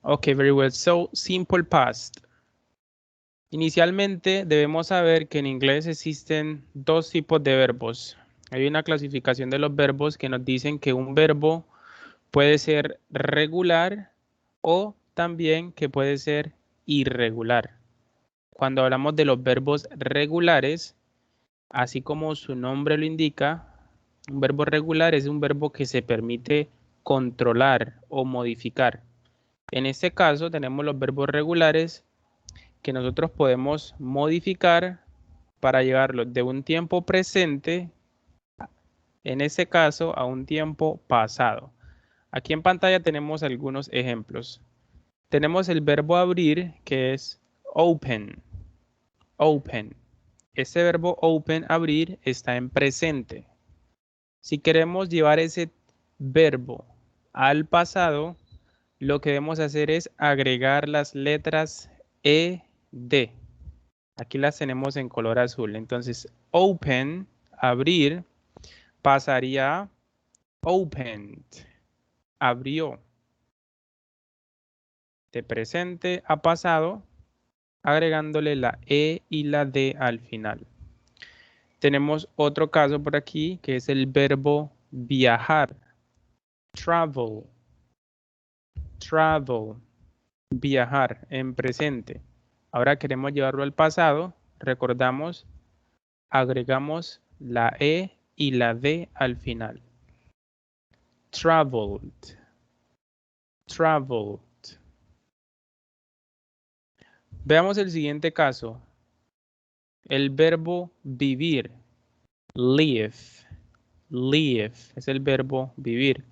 Okay, very well. So, simple past. Inicialmente debemos saber que en inglés existen dos tipos de verbos. Hay una clasificación de los verbos que nos dicen que un verbo puede ser regular o también que puede ser irregular. Cuando hablamos de los verbos regulares, así como su nombre lo indica, un verbo regular es un verbo que se permite controlar o modificar. En este caso tenemos los verbos regulares que nosotros podemos modificar para llevarlos de un tiempo presente, en este caso, a un tiempo pasado. Aquí en pantalla tenemos algunos ejemplos. Tenemos el verbo abrir, que es open. Open. Este verbo open, abrir, está en presente. Si queremos llevar ese verbo al pasado, lo que debemos hacer es agregar las letras ED. Aquí las tenemos en color azul. Entonces, open, abrir, pasaría a opened, abrió. De presente a pasado, agregándole la E y la D al final. Tenemos otro caso por aquí, que es el verbo viajar. Travel. Travel. Viajar en presente. Ahora queremos llevarlo al pasado. Recordamos, agregamos la E y la D al final. Traveled. Traveled. Veamos el siguiente caso. El verbo vivir. Live. Live es el verbo vivir.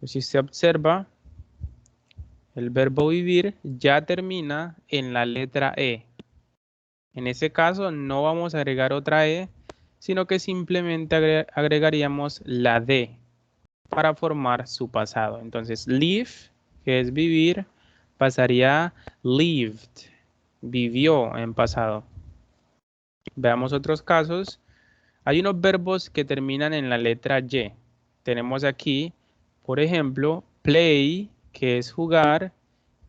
Si se observa, el verbo vivir ya termina en la letra E. En ese caso no vamos a agregar otra E, sino que simplemente agregaríamos la D para formar su pasado. Entonces, live, que es vivir, pasaría a lived, vivió en pasado. Veamos otros casos. Hay unos verbos que terminan en la letra Y. Tenemos aquí, por ejemplo, play, que es jugar,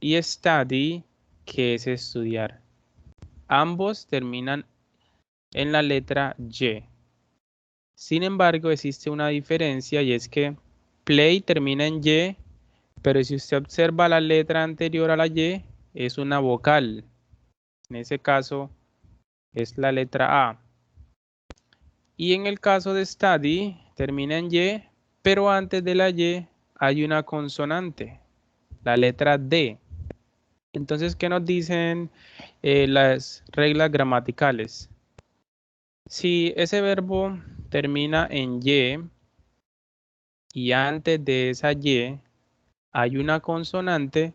y study, que es estudiar. Ambos terminan en la letra Y. Sin embargo, existe una diferencia y es que play termina en Y, pero si usted observa la letra anterior a la Y, es una vocal. En ese caso, es la letra A. Y en el caso de study, termina en Y, pero antes de la Y hay una consonante, la letra D. Entonces, ¿qué nos dicen las reglas gramaticales? Si ese verbo termina en y antes de esa Y hay una consonante,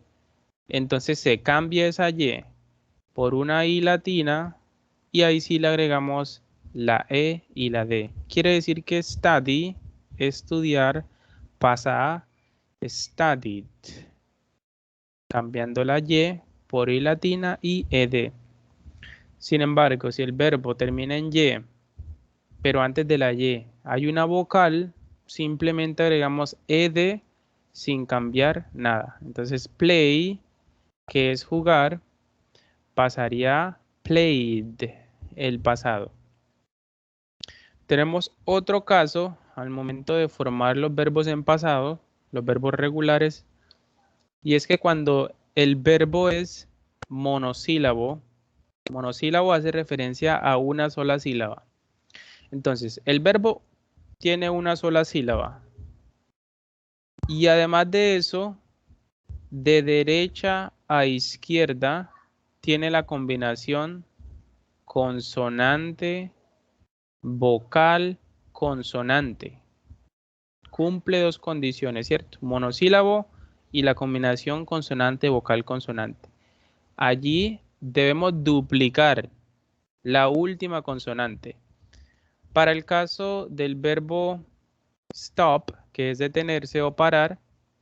entonces se cambia esa Y por una I latina y ahí sí le agregamos la E y la D. Quiere decir que study, estudiar, pasa a studied, cambiando la Y por I latina y ED. Sin embargo, si el verbo termina en Y, pero antes de la Y hay una vocal, simplemente agregamos ED sin cambiar nada. Entonces, play, que es jugar, pasaría a played, el pasado. Tenemos otro caso al momento de formar los verbos en pasado, los verbos regulares, y es que cuando el verbo es monosílabo, monosílabo hace referencia a una sola sílaba. Entonces, el verbo tiene una sola sílaba. Y además de eso, de derecha a izquierda, tiene la combinación consonante, vocal, consonante. Cumple dos condiciones, ¿cierto? Monosílabo y la combinación consonante, vocal, consonante. Allí debemos duplicar la última consonante. Para el caso del verbo stop, que es detenerse o parar,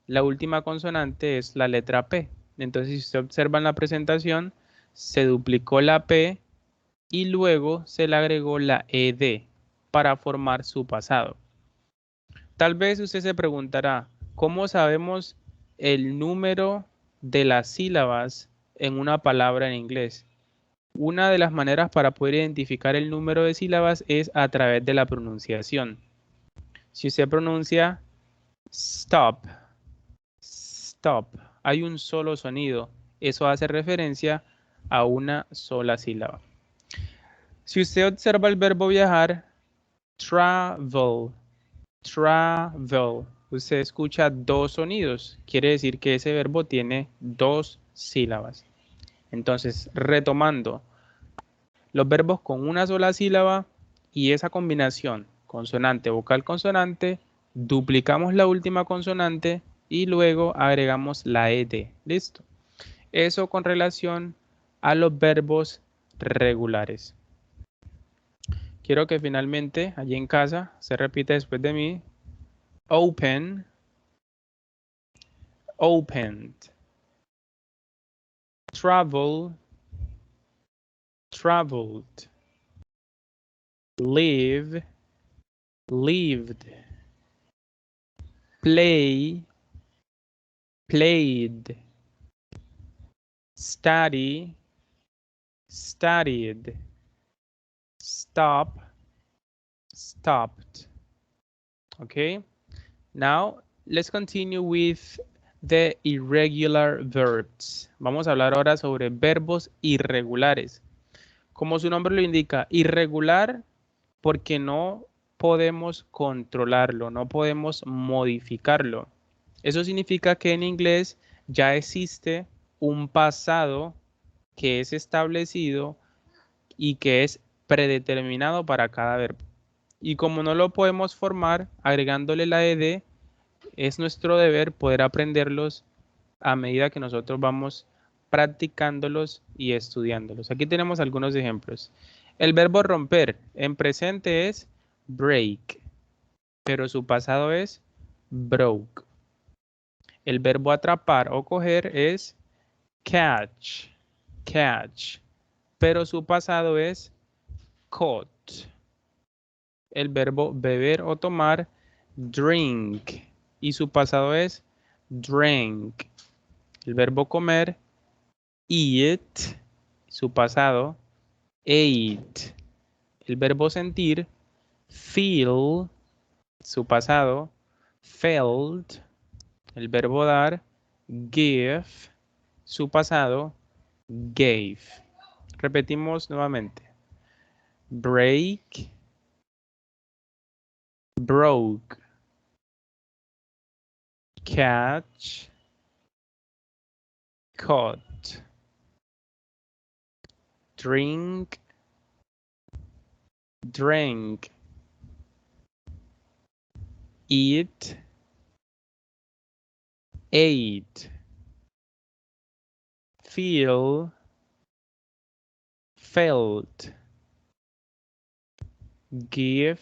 la última consonante es la letra P. Entonces, si usted observa en la presentación, se duplicó la P y luego se le agregó la ED para formar su pasado. Tal vez usted se preguntará, ¿cómo sabemos el número de las sílabas en una palabra en inglés. Una de las maneras para poder identificar el número de sílabas es a través de la pronunciación. Si usted pronuncia stop, stop, hay un solo sonido. Eso hace referencia a una sola sílaba. Si usted observa el verbo viajar, travel, travel, usted escucha dos sonidos. Quiere decir que ese verbo tiene dos sílabas. Entonces, retomando, los verbos con una sola sílaba y esa combinación consonante, vocal, consonante, duplicamos la última consonante y luego agregamos la ed. ¿Listo? Eso con relación a los verbos regulares. Quiero que finalmente allí en casa se repita después de mí. Open, opened. Travel, traveled. Live, lived. Play, played. Study, studied. Stop, stopped. Okay, now let's continue with the irregular verbs. Vamos a hablar ahora sobre verbos irregulares. Como su nombre lo indica, irregular porque no podemos controlarlo, no podemos modificarlo. Eso significa que en inglés ya existe un pasado que es establecido y que es predeterminado para cada verbo. Y como no lo podemos formar agregándole la ed, es nuestro deber poder aprenderlos a medida que nosotros vamos practicándolos y estudiándolos. Aquí tenemos algunos ejemplos. El verbo romper en presente es break, pero su pasado es broke. El verbo atrapar o coger es catch, catch, pero su pasado es caught. El verbo beber o tomar, drink, y su pasado es drank. El verbo comer, eat, su pasado, ate. El verbo sentir, feel, su pasado, felt. El verbo dar, give, su pasado, gave. Repetimos nuevamente. Break, broke, catch, caught, drink, drank, eat, ate, feel, felt, give,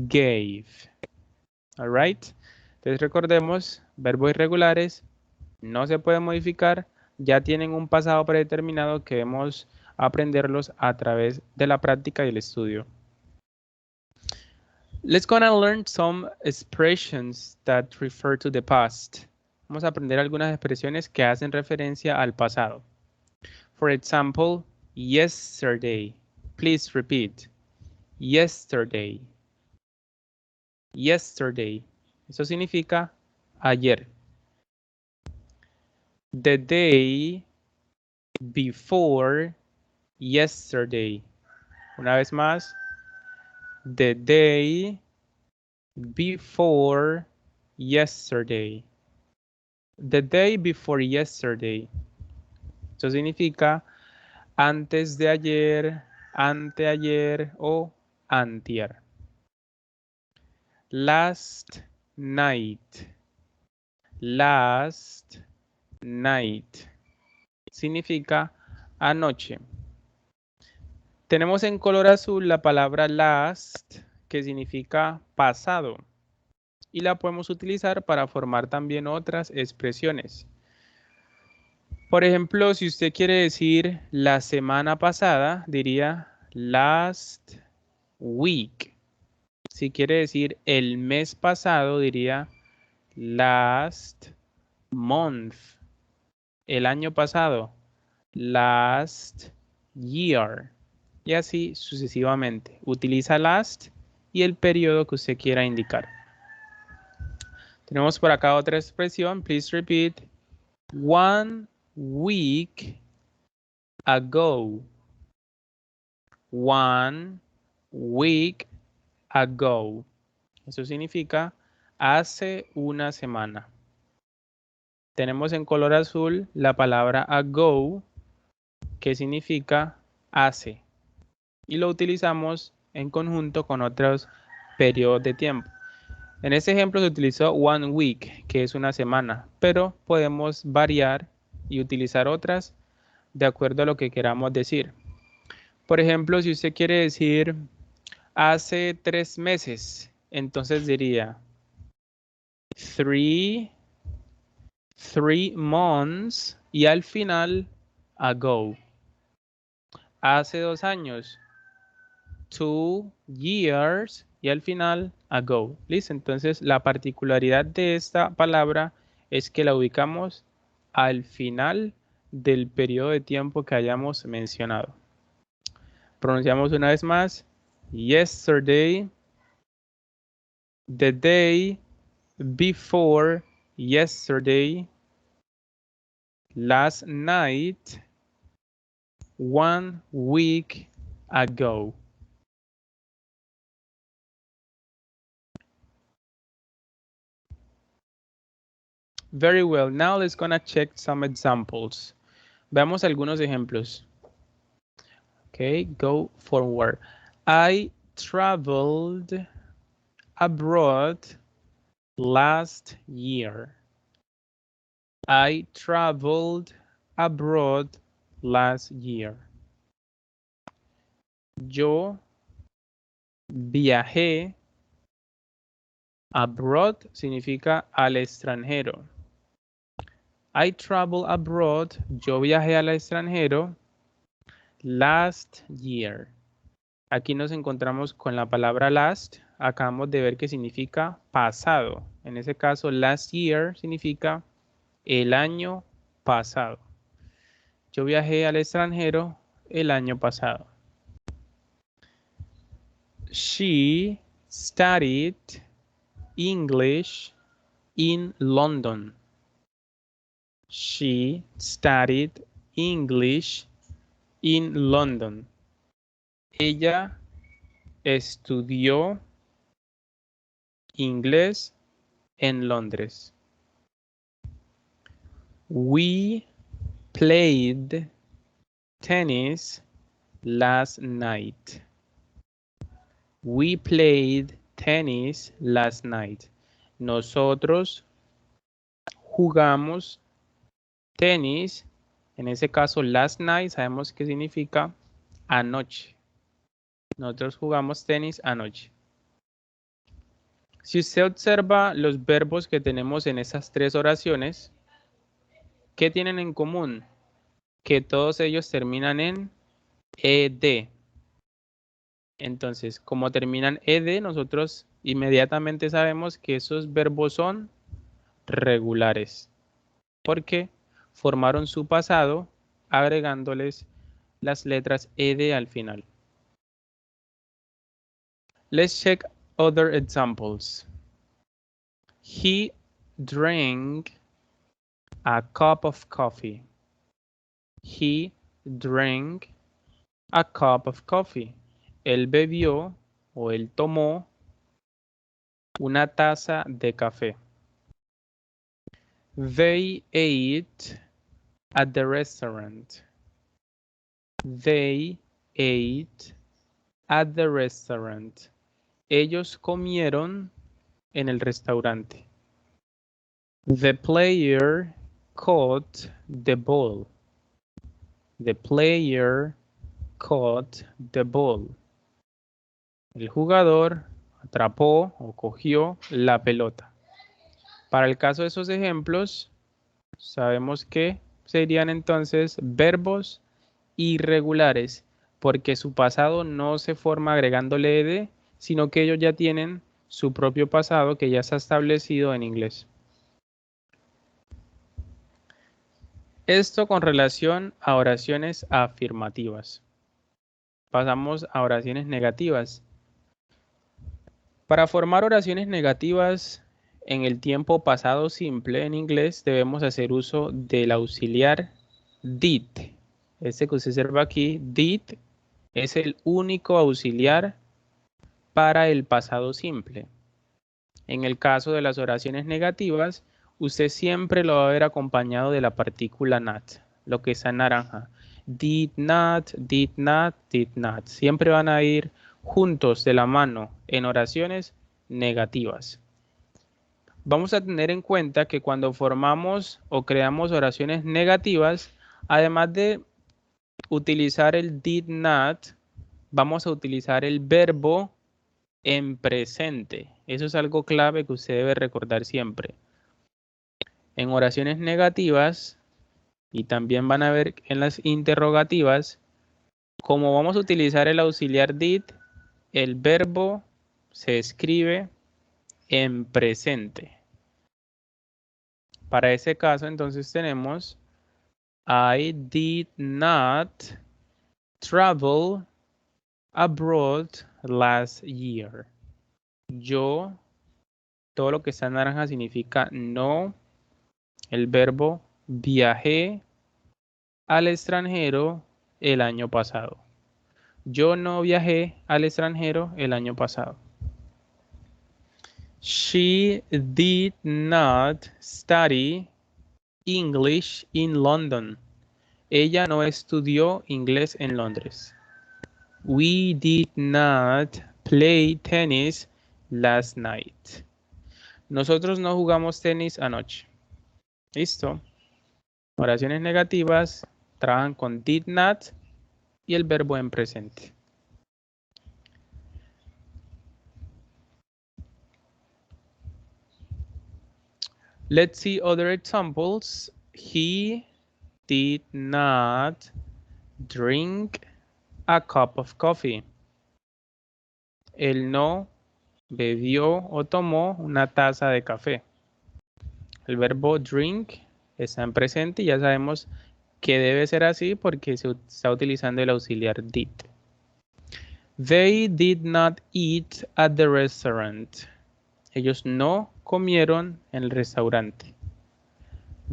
gave. All right. Entonces recordemos, verbos irregulares no se pueden modificar, ya tienen un pasado predeterminado que debemos aprenderlos a través de la práctica y el estudio. Let's go and learn some expressions that refer to the past. Vamos a aprender algunas expresiones que hacen referencia al pasado. For example, yesterday. Please repeat. Yesterday. Yesterday. Eso significa ayer. The day before yesterday. Una vez más. The day before yesterday. The day before yesterday. Eso significa antes de ayer, anteayer o antier. Last night. Last night. Significa anoche. Tenemos en color azul la palabra last, que significa pasado. Y la podemos utilizar para formar también otras expresiones. Por ejemplo, si usted quiere decir la semana pasada, diría last week. Si quiere decir el mes pasado, diría last month, el año pasado, last year, y así sucesivamente. Utiliza last y el periodo que usted quiera indicar. Tenemos por acá otra expresión. Please repeat. 1 week ago. 1 week ago. Eso significa hace una semana. Tenemos en color azul la palabra ago, que significa hace. Y lo utilizamos en conjunto con otros periodos de tiempo. En este ejemplo se utilizó 1 week, que es una semana, pero podemos variar y utilizar otras de acuerdo a lo que queramos decir. Por ejemplo, si usted quiere decir hace 3 meses, entonces diría 3 months y al final ago. Hace 2 años, 2 years y al final ago. ¿Listo? Entonces la particularidad de esta palabra es que la ubicamos al final del periodo de tiempo que hayamos mencionado. Pronunciamos una vez más. Yesterday, the day before yesterday, last night, 1 week ago. Very well. Now let's gonna check some examples. Veamos algunos ejemplos. Okay, go forward. I traveled abroad last year. I traveled abroad last year. Yo viajé. Abroad significa al extranjero. I traveled abroad. Yo viajé al extranjero last year. Aquí nos encontramos con la palabra last. Acabamos de ver que significa pasado. En ese caso, last year significa el año pasado. Yo viajé al extranjero el año pasado. She studied English in London. She studied English in London. Ella estudió inglés en Londres. We played tennis last night. We played tennis last night. Nosotros jugamos tenis. En ese caso, last night, sabemos que significa anoche. Nosotros jugamos tenis anoche. Si usted observa los verbos que tenemos en esas 3 oraciones, ¿qué tienen en común? Que todos ellos terminan en ed. Entonces, como terminan ed, nosotros inmediatamente sabemos que esos verbos son regulares, porque formaron su pasado agregándoles las letras ed al final. Let's check other examples. He drank a cup of coffee. He drank a cup of coffee. Él bebió o él tomó una taza de café. They ate at the restaurant. They ate at the restaurant. Ellos comieron en el restaurante. The player caught the ball. The player caught the ball. El jugador atrapó o cogió la pelota. Para el caso de esos ejemplos, sabemos que serían entonces verbos irregulares, porque su pasado no se forma agregándole ed, sino que ellos ya tienen su propio pasado que ya está establecido en inglés. Esto con relación a oraciones afirmativas. Pasamos a oraciones negativas. Para formar oraciones negativas en el tiempo pasado simple en inglés debemos hacer uso del auxiliar did. Este que usted observa aquí, did, es el único auxiliar para el pasado simple. En el caso de las oraciones negativas, usted siempre lo va a ver acompañado de la partícula not, lo que está en naranja. Did not, did not, did not. Siempre van a ir juntos de la mano en oraciones negativas. Vamos a tener en cuenta que cuando formamos o creamos oraciones negativas, además de utilizar el did not, vamos a utilizar el verbo en presente. Eso es algo clave que usted debe recordar siempre. En oraciones negativas, y también van a ver en las interrogativas, como vamos a utilizar el auxiliar did, el verbo se escribe en presente. Para ese caso, entonces tenemos I did not travel abroad last year. Yo, todo lo que está en naranja significa no. El verbo viajé al extranjero el año pasado. Yo no viajé al extranjero el año pasado. She did not study English in London. Ella no estudió inglés en Londres. We did not play tennis last night. Nosotros no jugamos tenis anoche. ¿Listo? Oraciones negativas trabajan con did not y el verbo en presente. Let's see other examples. He did not drink a cup of coffee. Él no bebió o tomó una taza de café. El verbo drink está en presente y ya sabemos que debe ser así porque se está utilizando el auxiliar did. They did not eat at the restaurant. Ellos no comieron en el restaurante.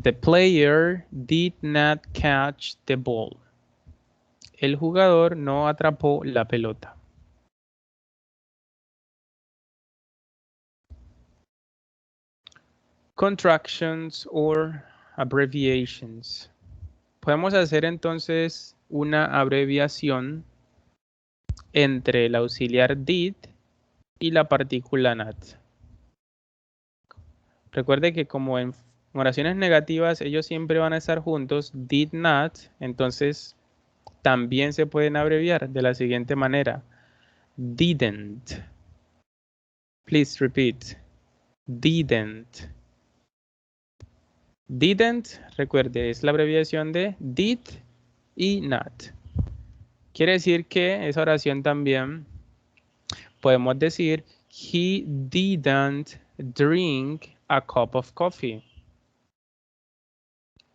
The player did not catch the ball. El jugador no atrapó la pelota. Contractions or abbreviations. Podemos hacer entonces una abreviación entre el auxiliar did y la partícula not. Recuerde que como en oraciones negativas ellos siempre van a estar juntos, did not, entonces también se pueden abreviar de la siguiente manera. Didn't. Please repeat. Didn't. Didn't, recuerde, es la abreviación de did y not. Quiere decir que esa oración también podemos decir he didn't drink a cup of coffee.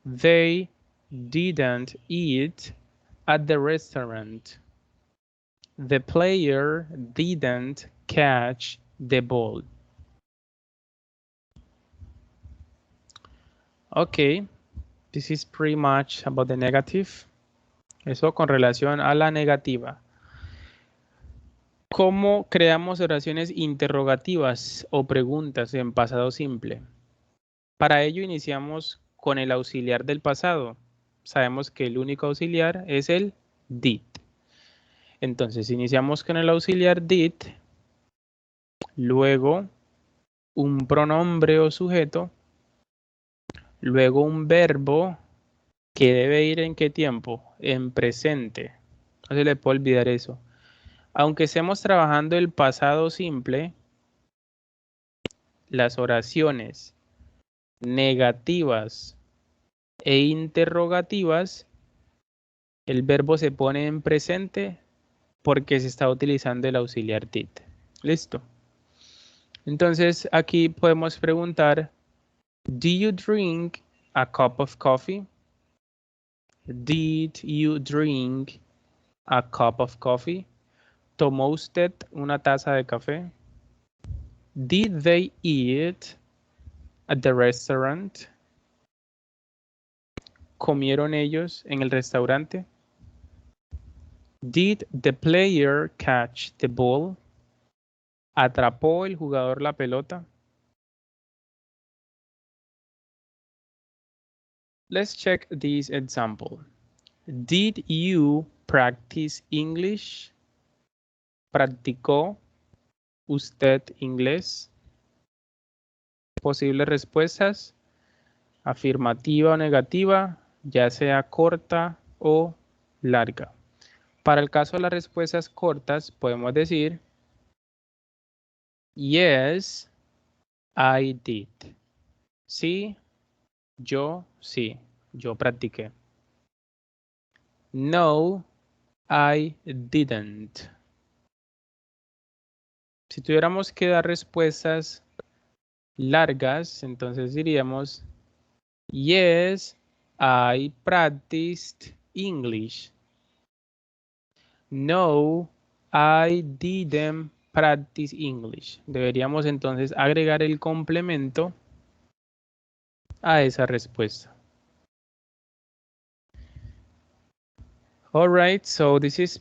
They didn't eat at the restaurant. The player didn't catch the ball. Okay, this is pretty much about the negative. Eso con relación a la negativa. ¿Cómo creamos oraciones interrogativas o preguntas en pasado simple? Para ello iniciamos con el auxiliar del pasado. Sabemos que el único auxiliar es el did. Entonces iniciamos con el auxiliar did, luego un pronombre o sujeto, luego un verbo que debe ir ¿en qué tiempo? En presente. No se le puede olvidar eso. Aunque estemos trabajando el pasado simple, las oraciones negativas e interrogativas, el verbo se pone en presente porque se está utilizando el auxiliar did. ¿Listo? Entonces aquí podemos preguntar, ¿do you drink a cup of coffee? Did you drink a cup of coffee? ¿Tomó usted una taza de café? Did they eat at the restaurant? ¿Comieron ellos en el restaurante? Did the player catch the ball? ¿Atrapó el jugador la pelota? Let's check this example. Did you practice English? ¿Practicó usted inglés? Posibles respuestas: afirmativa o negativa, ya sea corta o larga. Para el caso de las respuestas cortas, podemos decir yes, I did. Sí, yo practiqué. No, I didn't. Si tuviéramos que dar respuestas largas, entonces diríamos yes, I practiced English. No, I didn't practice English. Deberíamos entonces agregar el complemento a esa respuesta. All right, so this is